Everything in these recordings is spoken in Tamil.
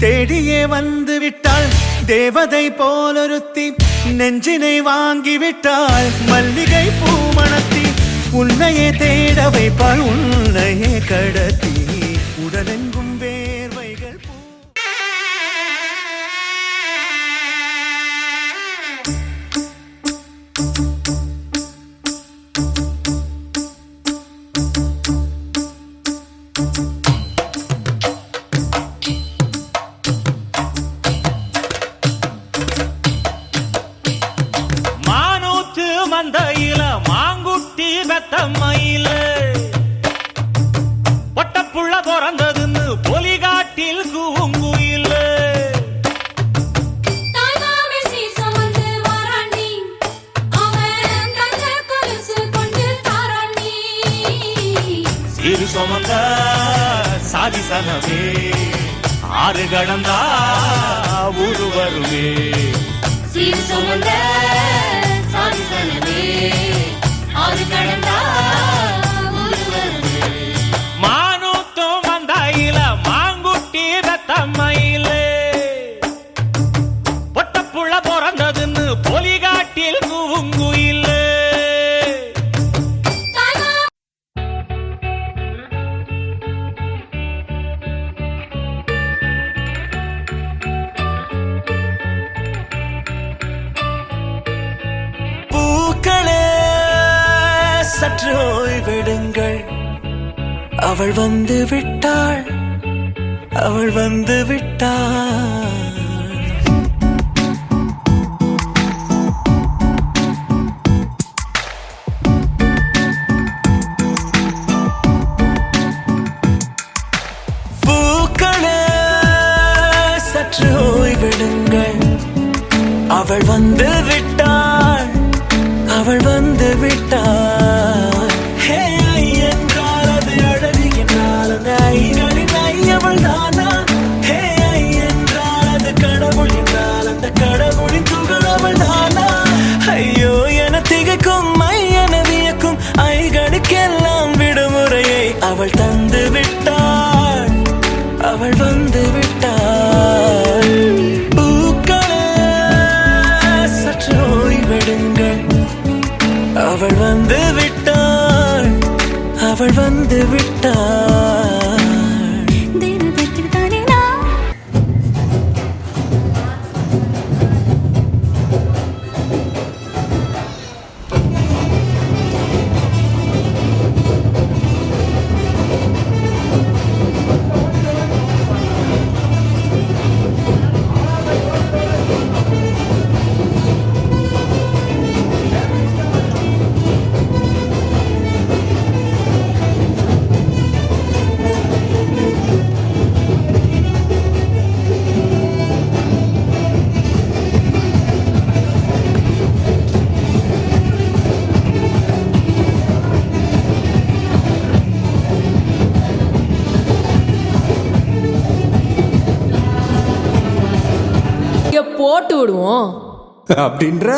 தேடியே வந்து விட்டாள் தேவதை போலொருத்தி நெஞ்சினை வாங்கிவிட்டாள் மல்லிகை பூமணத்தி உன்னையே தேட வைப்பாள் உன்னையே கடத்தி உடலெங்கும் வேர்வைகள் மந்தையில மாங்குட்டி பெத்தம்மையில ஒட்டப்புள்ள பிறந்ததுன்னு பொலிகாட்டில் கூங்குயில சீரு சுமந்த சாதிசனவே ஆறு கடந்தா ஊரு வருவே சீரு சுமந்த மானூத்தும் மந்தாயில மாங்குட்டி பெத்தம்மையில ஒட்டப்புள்ள பிறந்ததுன்னு பொலிகாட்டில் கூங்குயில சற்று ஓய்வெடுங்கள் அவள் வந்து விட்டாள் அவள் வந்து விட்டாள் பூக்களே சற்று ஓய்வெடுங்கள் அவள் வந்து விட்டாள் அவள் வந்து விட்டாள் என்றால் அது அழகு என்றால் அந்த ஐகளின் ஐயவள் தானா என்றால் அது கடவுள் என்றால் அந்த கடவுளின் துகள் அவள் தானா ஐயோ என திகைக்கும் என வியக்கும் ஐகளுக்கெல்லாம் விடுமுறையை அவள் தந்து விட்டாள் அவள் வந்து விட்டாள் பூக்களே சற்று ஓய்வெடுங்கள் அவள் வந்து விட்டாள் அவள் வந்து விட்டாள் போட்டு விடுவோம் அப்படின்ற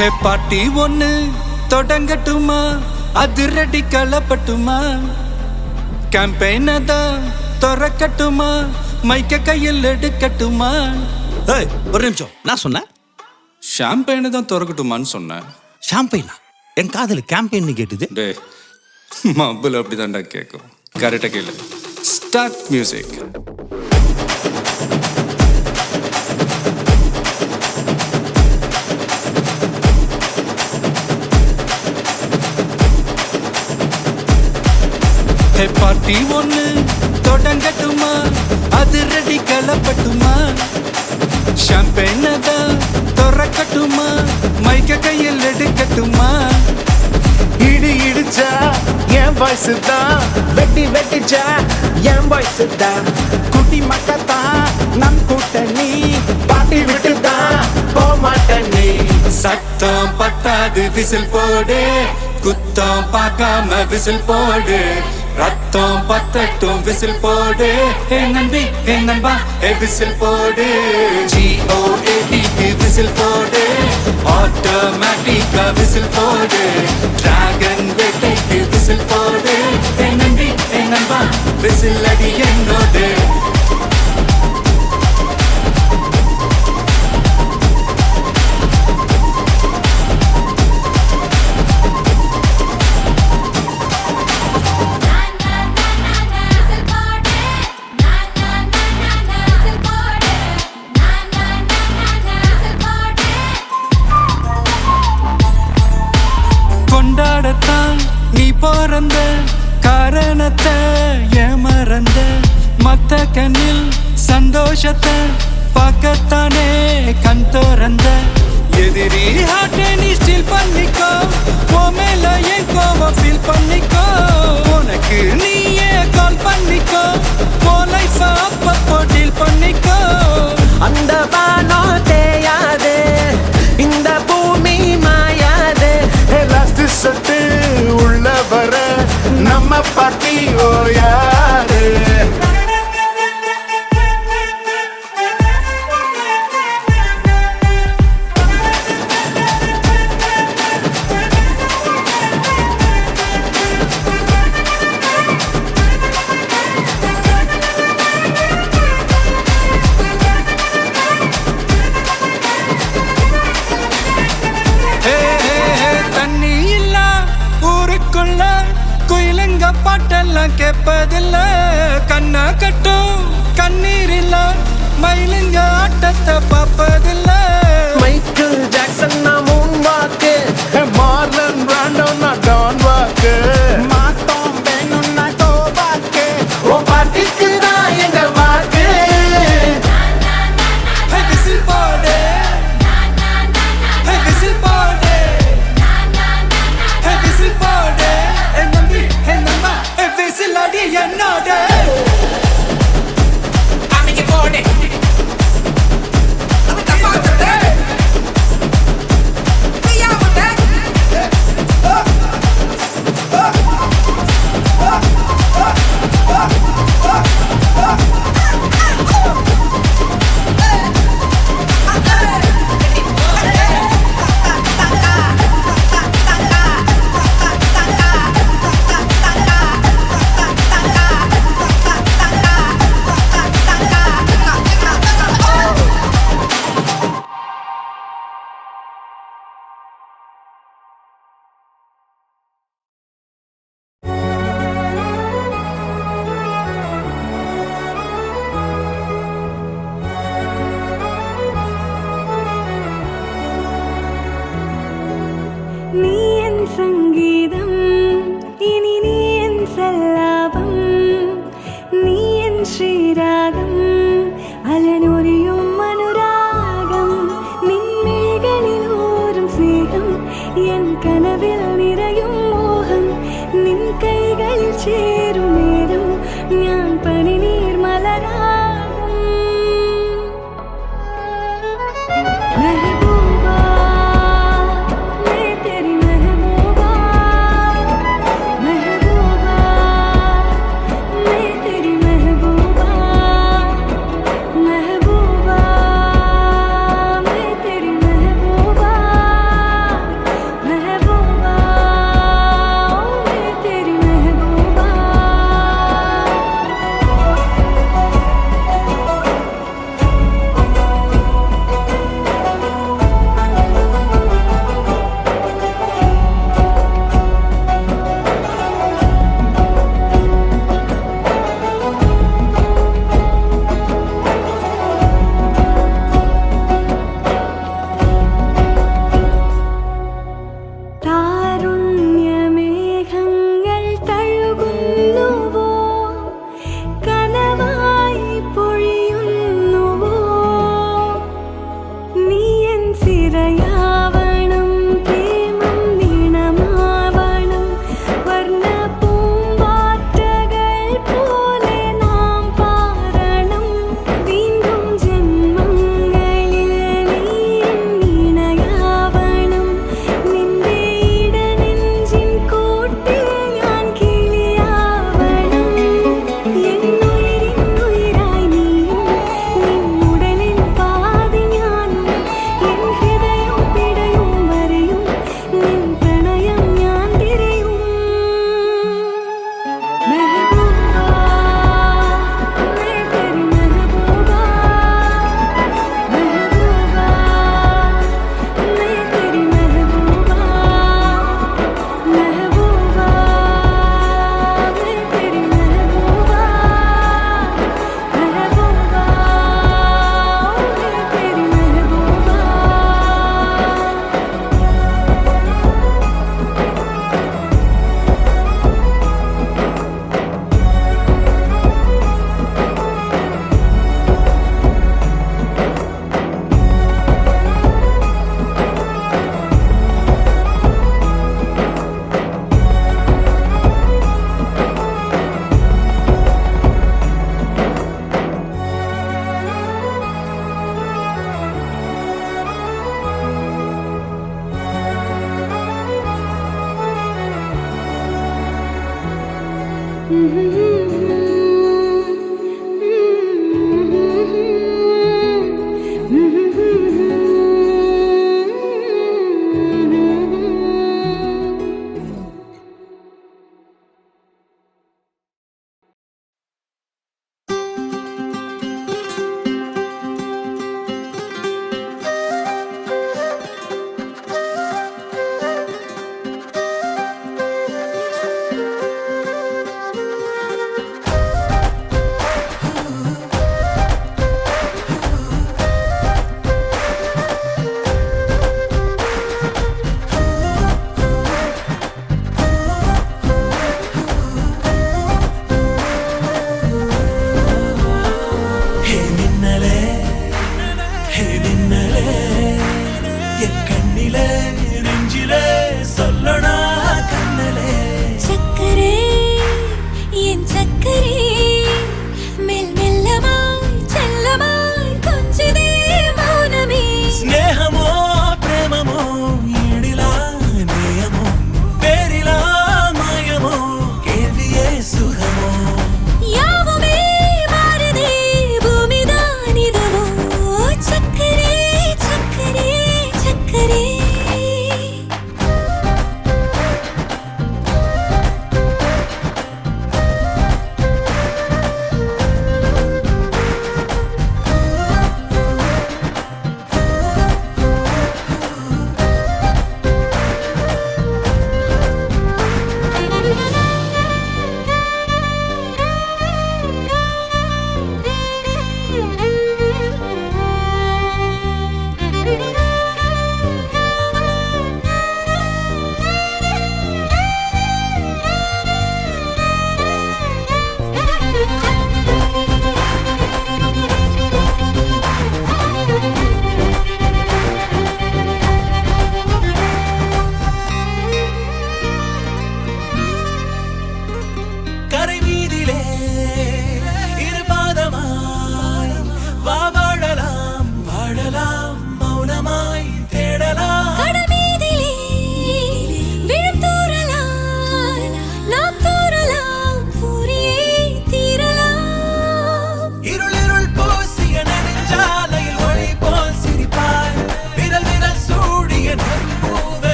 ஹே பாட்டி ஒண்ணு தொடங்கட்டுமா அதிரடி களப்பட்டுமா கேம்பெயினை தான் திறக்கட்டுமா மைக்க கையில் எடுக்கட்டுமா ஏய் ஒரு நிமிஷம் நான் சொன்னேன் ஷாம்பெயினை தான் திறக்கட்டுமான்னு சொன்னேன் ஷாம்பெயினா என் காதல் கேம்பெயின் கேட்டுது டே மబ్బுல அப்படிதான்டா கேட்கும் கரெக்டா கேளு ஸ்டார்ட் மியூசிக் ஹே பாட்டி ஒண்ணு தொடங்கட்டுமா அதிரடி களப்பட்டுமா ஷாம்பெயினை தான் திறக்கட்டுமா மைக்க கையில் எடுக்கட்டுமா இடி இடிச்சா என் வாய்ஸ் தான் வெட்டி வெட்டிச்சா என் வாய்ஸ் தான் குட்டி மக்கத்தான் நம் கூட்டணி பாட்டி விட்டு தான் போமாட்ட நீ சத்தம் பத்தாது விசில் போடு குத்தம் பார்க்காம விசில் போடு ரத்தம் பத்தட்டும் விசில் போடு ஹே நம்பி ஹே நண்பா ஹே விசில் போடு GOATக்கு விசில் போடு ஆட்டோமேட்டிக்கா விசில் போடு டிராகன் வேட்டைக்கு விசில் போடு ஹே நம்பி ஹே நண்பா விசில் அடி என்னோடு கொண்டாடத்தான் நீ பிறந்த காரணத்தை ஏமறந்த மத்த கண்ணில் சந்தோஷத்தை பார்க்கத்தானே கண் திறந்த எதிரி ஹார்ட்டை நீ ஸ்டீல் பண்ணிக்கோ உன் மேல என் கோவம் ஃபீல் பண்ணிக்கோ உனக்கு நீயே கால் பண்ணிக்கோ உன் லைஃப் அப்பப்போ டீல் பண்ணிக்கோ அந்த வானோ தேயாது இந்த பூமி மாயாது லாஸ்ட் சத்து உள்ள வர நம்ம பாட்டி ஓ யாரு தண்ணி இல்ல ஊருக்குள்ள குயிலுங்க பாட்டெல்லாம் கேட்பதில்ல கண்ணா கட்டும் கண்ணீர் இல்ல மயிலுங்க ஆட்டத்தை பார்ப்பதில்ல மைக்கேல் ஜாக்சன் நான் மூன் வாக்கு மார்லன் பிராண்டோ நான் டான் வாக்கு மாட்டோம் வேணும் நான் கோ வாக்கு ஓ பாட்டிக்கு தான் எங்க வாக்கு Hey, whistle போடு Hey, whistle போடு Hey, whistle போடு என் நம்பி என் நம்பா Hey, whistle அடி என்னோட அமைக்க போடு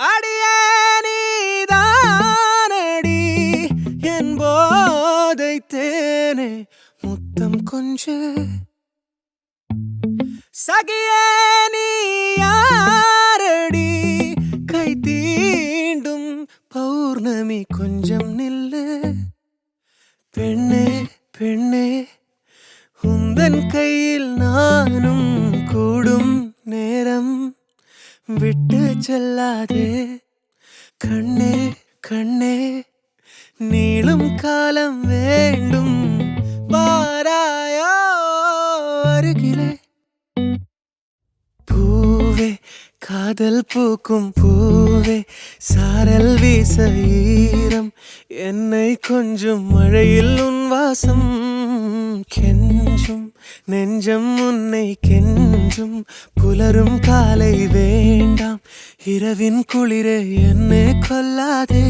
அடியே நீதானடி என் போதை தேனே முத்தம் கொஞ்சு சகியே நீ யாரடி கை தீண்டும் பௌர்ணமி கொஞ்சம் நில்லு பெண்ணே பெண்ணே உந்தன் கையில் நானும் கூடும் நேரம் விட்டு செல்லாதே கண்ணே கண்ணே நீளும் காலம் வேண்டும் வாராயோ அருகிலே பூ காதல் பூக்கும் பூவே சாரல் வீச ஈரம் என்னை கொஞ்சம் மழையில் உன் வாசம் கெஞ்சும் நெஞ்சம் உன்னை கெஞ்சும் புலரும் காலை வேண்டாம் இரவின் குளிரே என்னை கொல்லாதே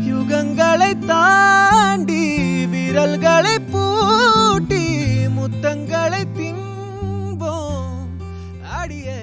யுகங்களை தாண்டி விரல்களை பூட்டி முத்தங்களை தின்போம் அடியே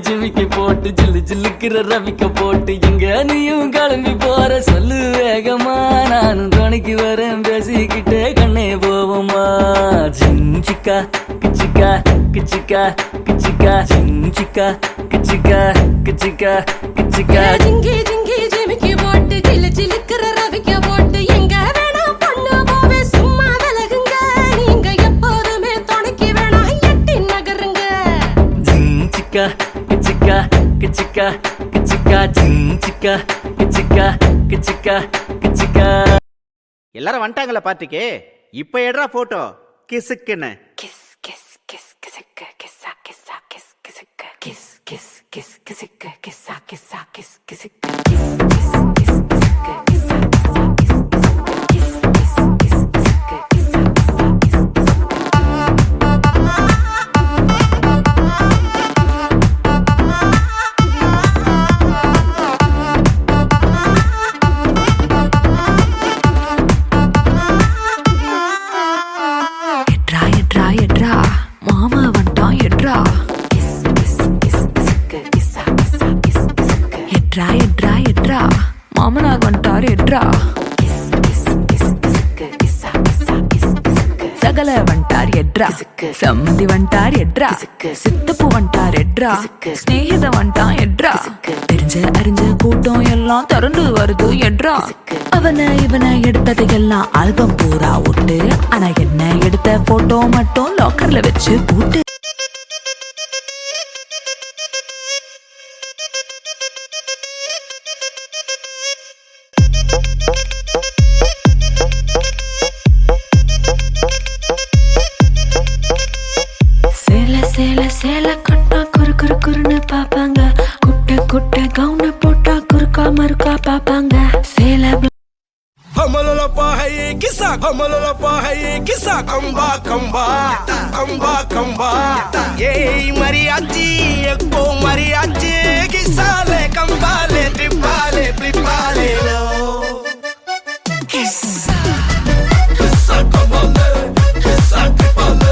ஜிமிக்கி போட்டு ஜில்லு ஜில்லுக்கிற ரவிக்க போட்டு எங்க நீயும் கிளம்பி போற சொல்லு வேகமா நானும் துணைக்கு வரேன் பேசிக்கிட்டே கண்ணே போவோமா ஜிஞ்சிக்கா கிச்சிக்கா கிச்சிக்கா கிச்சிக்கா ஜிஞ்சிக்கா கிச்சிக்கா கிச்சிக்கா கிச்சிக்கா ஜிங்கி ஜிங்கி ஜிமிக்கி போட்டு ஜில்லு ஜில்லுக்கிற ரவிக்க போட்டு எங்க வேணா பொண்ணு போவே சும்மா விலகுங்க நீங்க எப்போதுமே துணைக்கு வேணா எட்டி நகருங்க ஜிஞ்சிக்கா கிச்சிக்கா கிச்சிக்கா கிச்சிக்கா ஜிஞ்சிக்கா கிச்சிக்கா கிச்சிக்கா கிச்சிக்கா. எல்லாரும் வந்துட்டாங்களா பார்ட்டிக்கு? இப்ப எடுறா போட்டோ கிசுக்குன்னு. கிஸ் கிஸ் கிஸ் கிசுக்கு கிஸ்ஸா கிஸ்ஸா கிஸ் கிசுக்கு கிஸ் கிஸ் கிஸ் கிசுக்கு கிஸ்ஸா கிஸ்ஸா கிஸ் கிசுக்கு கிஸ் கிஸ் கிஸ் கிசுக்கு கிஸ்ஸா கிஸ்ஸா கிஸ் கிசுக்கு கிஸ் கிஸ் கிஸ் கிசுக்கு கிஸ்ஸா கிஸ்ஸா கிஸ் ఎడ్రా సగల వంటార్ ఎడ్రా సమ్మతి వంటాர் ఎడ్రా சித்தப்பு வந்துட்டார் எட்ரா ஸ்நேகித வந்துட்டான் எட்ரா தெரிஞ்ச அறிஞ்ச கூட்டம் எல்லாம் திரண்டு வருது எட்ரா அவனை இவனை எடுத்ததையெல்லாம் ஆல்பம் பூரா விட்டு ஆனா என்ன எடுத்த போட்டோ மட்டும் லாக்கர்ல வச்சு பூட்டு சேல கட்டா குறு குறு குறுன்னு பாப்பாங்க குட்ட குட்ட கவுன போட்டா குறுக்கா மறுக்கா பாப்பாங்க சேல हमलोला पाहे किसा हमलोला पाहे किसा कंबा कंबा कंबा कंबा ये मरियाची एको मरियाची किसाले कंबाले ट्रिपाले ट्रिपाले लो किसा किसा कंबाले किसा ट्रिपाले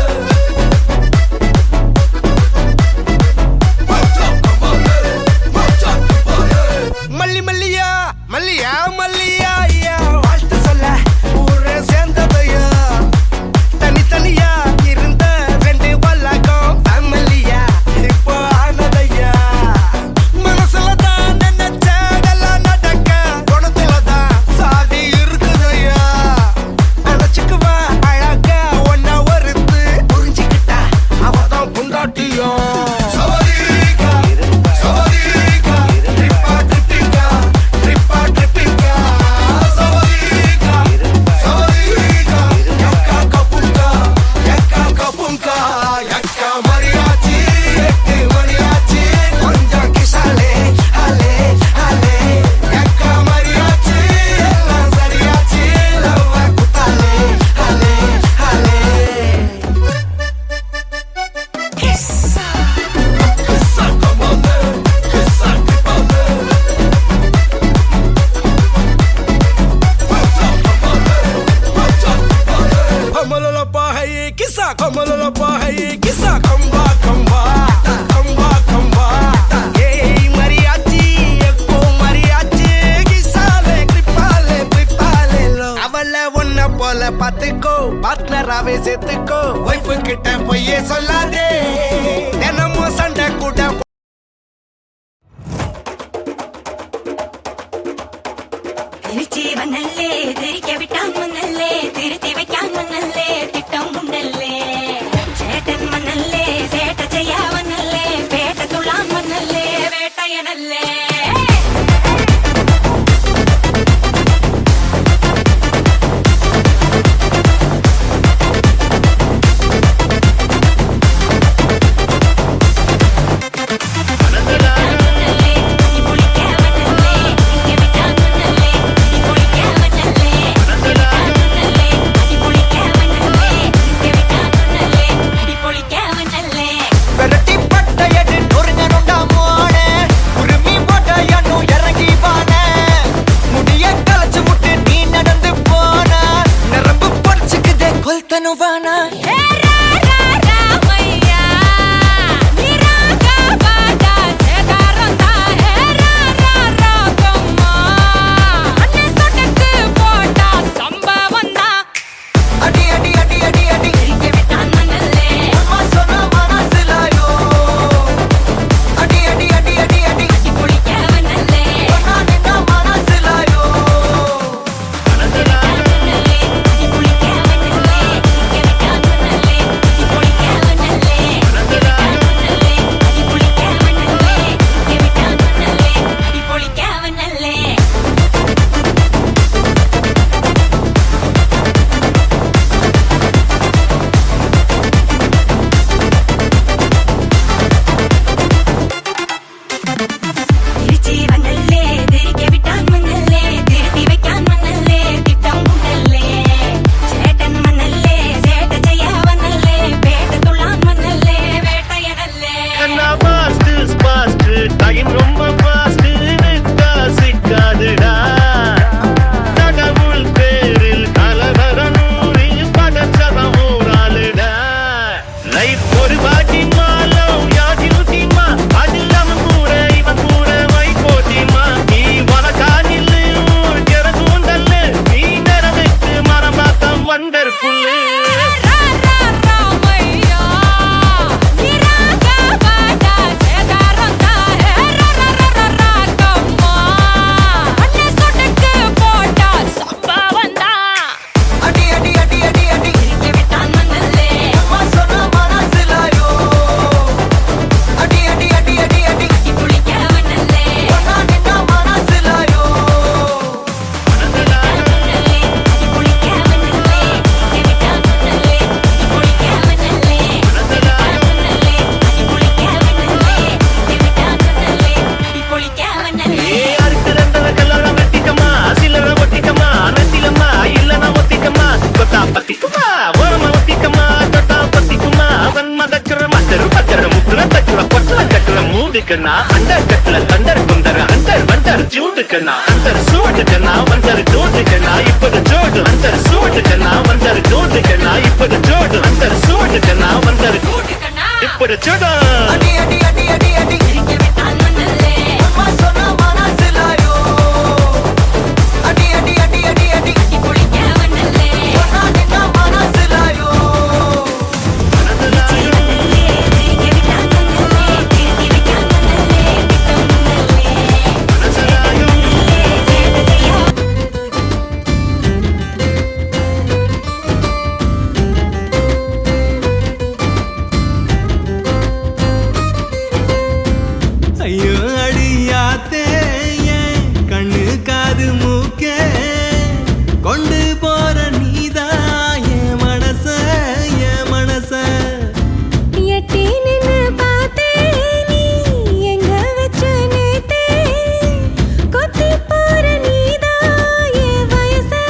मल्ली मल्लिया मल्लिया मल्लिया या வாழ்த்து சொல்ல ஊரே சேர்ந்ததையா தனி தனியா இருந்த ரெண்டு வல்லகம் ஃபேமிலியா இப்போ ஆனதையா மனசுல தான் நினைச்சதெல்லாம் நடக்க குணத்துல தான் சாதி இருக்குதையா அழைச்சுக்குவா அழகா ஒன்னா ஒருத்து புரிஞ்சுக்கிட்டா அவதான் புண்டாட்டியோ பாத்துக்கோ பார்ட்னராவே சேர்த்துக்கோ வைஃப் கிட்ட பொய்யே சொல்லாதே தினமும் சண்டை கூட திருச்சிவனல்லே திரிக்க விட்டான் மன்னல்லே திருத்தி வைக்கான் மன்னல்லே திட்டம் உண்டல்லே சேட்டன் மன்னல்லே சேட்ட செய்யா மன்னல்லே பேட்ட துளான் மன்னல்லே வேட்டையனல்லே Novana. மன்னல்லே ஜூட்டுக்குன்னா அண்டர் கட்ல தண்டர் குந்தர் அண்டர் வண்டர் ஜூட்டுக்குன்னா அண்டர் சூட்டுக்குன்னா வண்டர் ஜூட்டுக்குன்னா இப்பது ஜோடு அண்டர் சூட்டுக்குன்னா வண்டர் ஜூட்டுக்குன்னா இப்பது ஜோடு அண்டர் சூட்டுக்குன்னா வண்டர் இப்பது ஜோடு அடி அடி அடி அடி அடி சிரிக்க விட்டான் மண்ணல்லே அம்மா சொன்னா மனசிலாயோ அடி அடி அடி அடி அடி கட்டி குளிக்க மண்ணல்லே சொன்னா நின்னா மனசிலாயோ சிரிக்க விட்டான் மண்ணல்லே திருத்தி வைக்கான் மண்ணல்லே திட்டம் மண்ணல்லே சேட்ட செய்ய ஐயோ அடியாத்தே ஏன் கண்ணு காது மூக்கே கொண்டு போற நீதான் என் மனச எட்டி நின்னு பார்த்தே நீ எங்க வச்ச நேத்தே கொத்தி போற நீதான் என் வயசு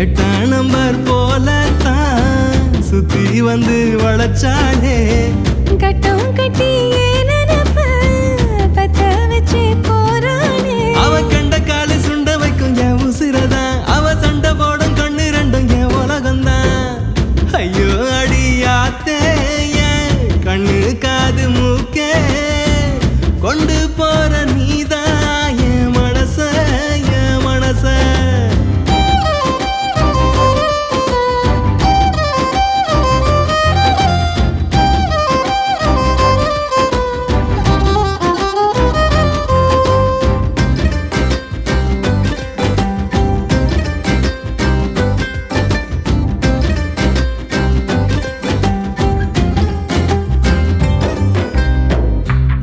எட்டாம் நம்பர் போலத்தான் சுத்தி வந்து வளைச்சாலே கட்டம் கட்டி ஏன் நினைப்ப பத்த வச்சு போறானே அவ கண்ட காலு சுண்ட வைக்கும் என் உசிரதான் அவ சண்டை போடும் கண்ணு ரெண்டும் என் உலகம்தான் ஐயோ அடியாத்தே ஏன் கண்ணு காது மூக்கே கொண்டு போற நீதான் என் மனச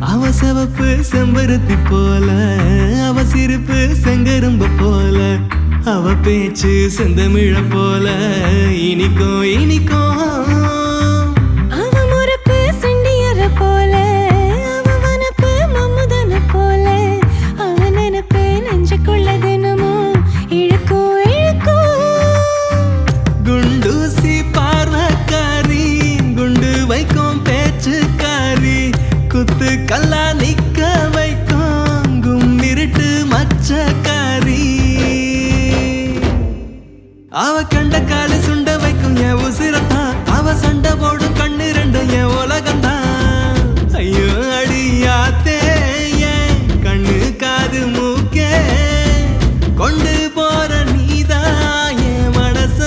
அவ சிவப்பு செம்பருத்தி போல அவ சிரிப்பு செங்கரும்ப போல அவ பேச்சு செந்தமிழ போல இனிக்கும் அவ முறப்பு சண்டியற போல அவ வனப்பு மம்முதன போல அவ நினைப்பு நெஞ்சுக்குள்ள தினமும் இழுக்கும் குண்டூசி பார்வக்காரி குண்டு வைக்கும் பேச்சுக்காரி குத்து கல்லா நிக்க வைக்கும் கும்மிருட்டு மச்சக்காரி அவ கண்ட காலு சுண்ட வைக்கும் என் உசிரத்தான் அவ சண்டை போடும் கண்ணு ரெண்டும் என் உலகம்தான் ஐயோ அடியாத்தே ஏன் கண்ணு காது மூக்கே கொண்டு போற நீதான் என் மனச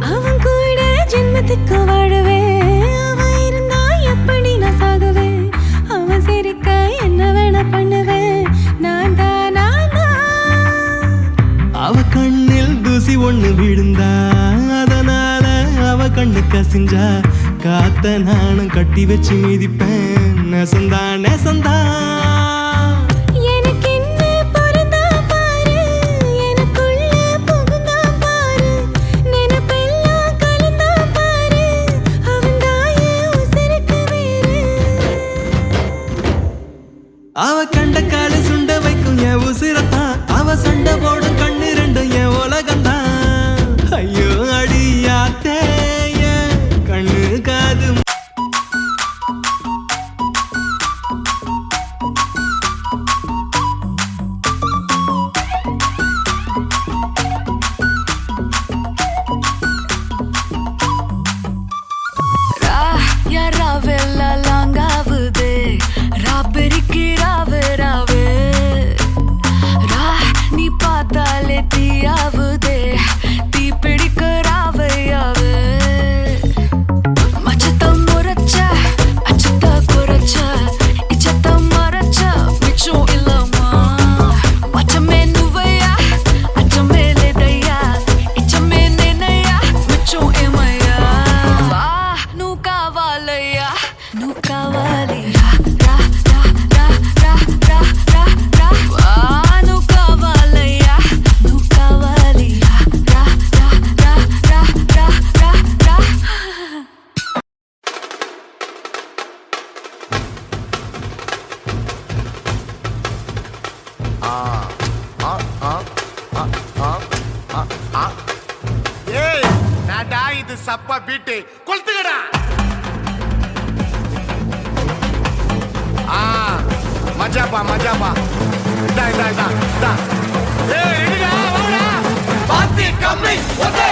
அவன் கூட ஜென்மத்துக்கு வாழுவேன் அவன் இருந்தா எப்படி நான் சாகுவேன் அவன் சிரிக்க என்ன வேணா பண்ணுவேன் நான் தான் அவ கண்ணில் தூசி ஒண்ணு விழுந்தா அதனால அவ கண்ணு கசிஞ்சா காத்த நானும் கட்டி வச்சு மிதிப்பேன் நெசந்தா எனக்கு என்ன பொருந்தா பாரு எனக்குள்ள புகுந்தா பாரு நினைப்பெல்லாம் கலந்தா பாரு அவன் தாயே உசிருக்கு வேறு அவ கண்ட காலு சுண்ட வைக்கும் என் உசிரத்தான் அவ சண்டை போடும் கண்ணு ரெண்டும் என் உலகம்தான் ஐயோ அடியாத்தே ஏன் கண்ணு காது ஏடா இது சப்ப பீட்டு கொளுத்துக்கடா. மஜாப்பா மஜாப்பா. இதா இதா இதா இதா. ஏய் எடுடா வாடா. பாத்தி கம்மி ஒதே